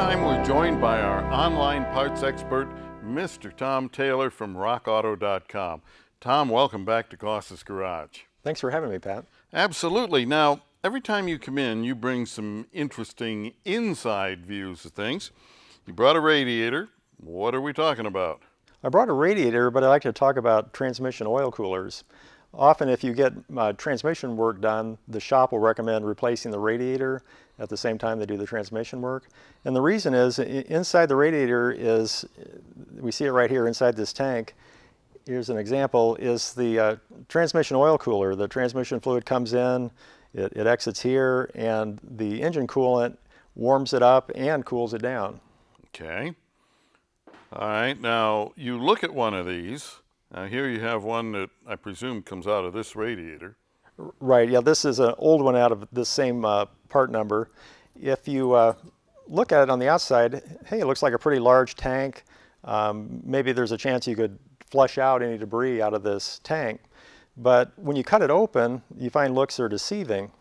time we're joined by our online parts expert, Mr. Tom Taylor from RockAuto.com. Tom, welcome back to Goss's Garage. Thanks for having me, Pat. Absolutely. Now, every time you come in, you bring some interesting inside views of things. You brought a radiator. What are we talking about? I brought a radiator, but I like to talk about transmission oil coolers. Often if you get transmission work done, the shop will recommend replacing the radiator at the same time they do the transmission work. And the reason is, inside the radiator is, we see it right here inside this tank. Here's an example, is the transmission oil cooler. The transmission fluid comes in, it exits here, and the engine coolant warms it up and cools it down. Okay. All right, now you look at one of these. Now here you have one that I presume comes out of this radiator. Right, yeah, this is an old one out of this same part number. If you look at it on the outside, hey, it looks like a pretty large tank. Maybe there's a chance you could flush out any debris out of this tank. But when you cut it open, you find looks are deceiving.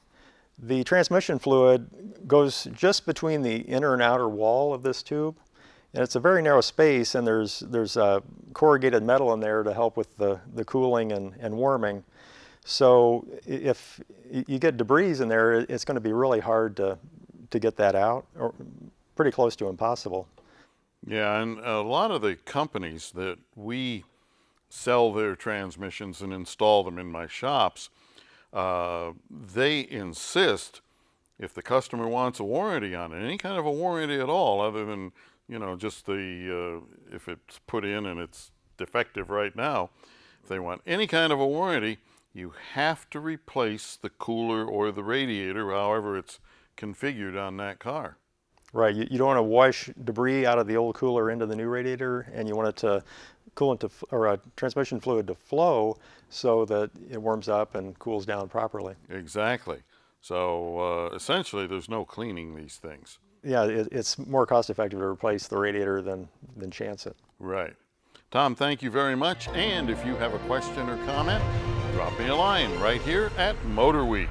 The transmission fluid goes just between the inner and outer wall of this tube. And it's a very narrow space, and there's corrugated metal in there to help with the cooling and warming. So if you get debris in there, it's going to be really hard to get that out, or pretty close to impossible. Yeah, and a lot of the companies that we sell their transmissions and install them in my shops, they insist, if the customer wants a warranty on it, any kind of a warranty at all, other than, you know, just the, if it's put in and it's defective right now, if they want any kind of a warranty, you have to replace the cooler or the radiator, however it's configured on that car. Right, you don't want to wash debris out of the old cooler into the new radiator, and you want it to coolant to, or transmission fluid to flow so that it warms up and cools down properly. Exactly. So essentially there's no cleaning these things. Yeah, it's more cost effective to replace the radiator than chance it. Right. Tom, thank you very much. And if you have a question or comment, drop me a line right here at MotorWeek.